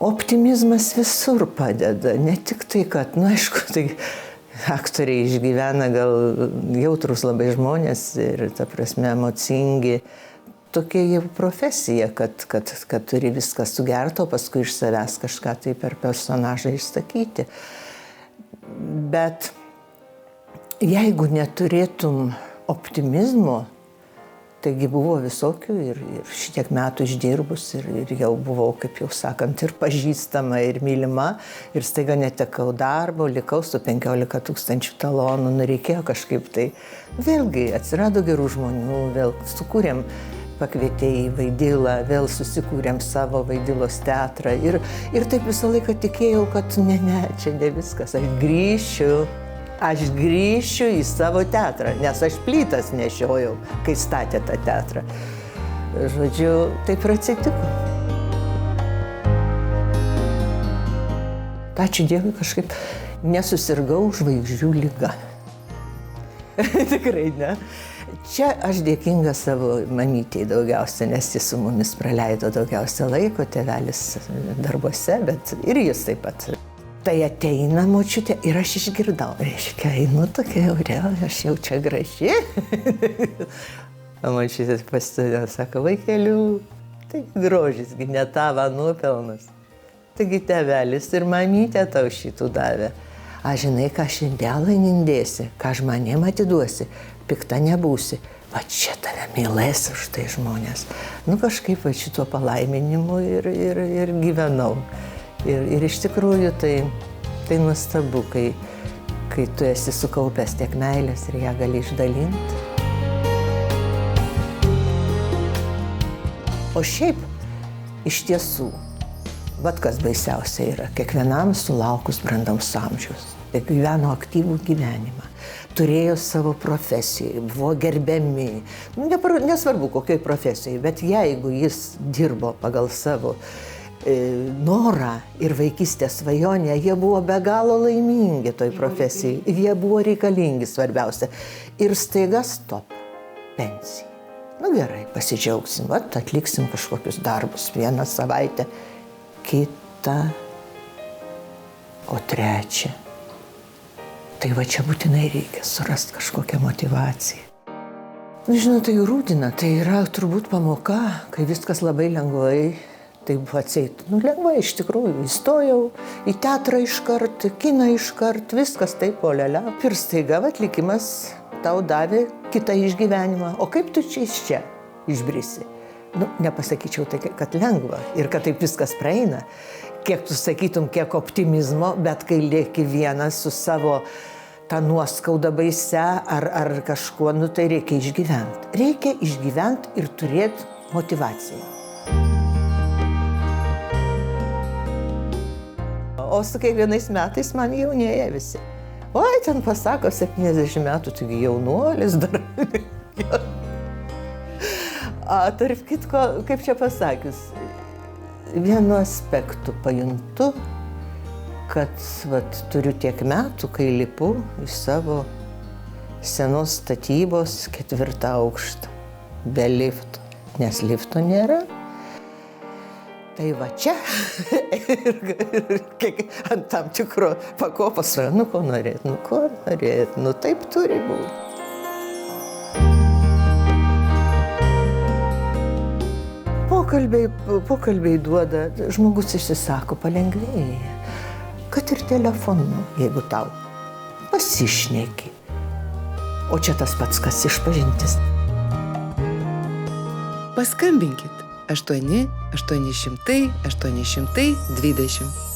Optimizmas visur padeda, ne tik tai, kad, aišku, tai aktoriai išgyvena gal jautrus labai žmonės ir, ta prasme, emocingi. Tokia jau profesija, kad turi viską sugerti, o paskui iš savęs kažką tai per personažą išsakyti. Bet jeigu neturėtum optimizmo, taigi buvo visokių ir šitiek metų išdirbus ir jau buvau, kaip jau sakant, ir pažįstama, ir mylima, ir staiga netekau darbo, likau su 15 000 talonų, reikėjo kažkaip tai. Vėlgi atsirado gerų žmonių, vėl sukūrėm, pakvietė į Vaidilą, vėl susikūrėm savo Vaidilos teatrą ir taip visą laiką tikėjau, kad ne, čia ne viskas, aš grįšiu į savo teatrą, nes aš plytas nešiojau, kai statė tą teatrą. Žodžiu, taip ir atsitiko. Ačiū Dievui, kažkaip nesusirgau žvaigždžių liga. Tikrai ne. Čia aš dėkinga savo mamytei daugiausia, nes jis su mumis praleido daugiausia laiko, tėvelis darbuose, bet ir jis taip pat. Tai ateina močiutė ir aš išgirdau, reiškia, einu tokia aš jau čia graži. Močiutė pasitudė, sako, vaikelių, tai grožisgi ne tavo nuopelnas. Taigi tėvelis ir mamytė tau šitų davė. Aš žinai, ką šiandienai nindėsi, ką žmonėm atiduosi, pikta nebūsi. Va čia tave mylės už tai žmonės. Kažkaip va šito palaiminimu ir gyvenau. Ir iš tikrųjų tai nuostabu, kai tu esi sukaupęs tiek meilės ir ją gali išdalinti. O šiaip, iš tiesų, vat kas baisiausia yra, kiekvienam sulaukus brandaus amžiaus, gyveno aktyvų gyvenimą, turėjo savo profesiją, buvo gerbiami, nesvarbu kokioj profesijai, bet jeigu jis dirbo pagal savo norą ir vaikystės svajonę, jie buvo be galo laimingi toj profesijai, jie buvo reikalingi svarbiausia. Ir staiga stop, pensija. Gerai, pasidžiaugsim, atliksim kažkokius darbus, vieną savaitę, kitą, o trečią. Tai va čia būtinai reikia surasti kažkokią motyvaciją. Žinot, tai rūtina, tai yra turbūt pamoka, kai viskas labai lengvai. Taip atseit, lengvai iš tikrųjų, įstojau į teatrą iškart, kiną iškart, viskas taip, olialia. Ir staiga atlikimas tau davė kitą išgyvenimą. O kaip tu čia iš čia išbrisi? Nepasakyčiau tai, kad lengva ir kad taip viskas praeina. Kiek tu sakytum, kiek optimizmo, bet kai lieki vienas su savo tą nuoskaudą baise ar kažkuo, tai reikia išgyventi. Reikia išgyventi ir turėti motyvaciją. O su kiekvienais metais man jaunėja visi. Oi, ten pasako 70 metų, taigi jaunuolis dar. Tarp kitko, kaip čia pasakius, vienu aspektu pajuntu, kad turiu tiek metų, kai lipu į savo senos statybos 4. aukštą, be lifto, nes lifto nėra. Tai va čia ir ant tam tikro pakopos, ko norėt, taip turi būti. Pokalbiai duoda, žmogus išsisako, palengvėja, kad ir telefonu, jeigu tau pasišneki. O čia tas pats, kas išpažintis. Paskambinkit 8 800 820.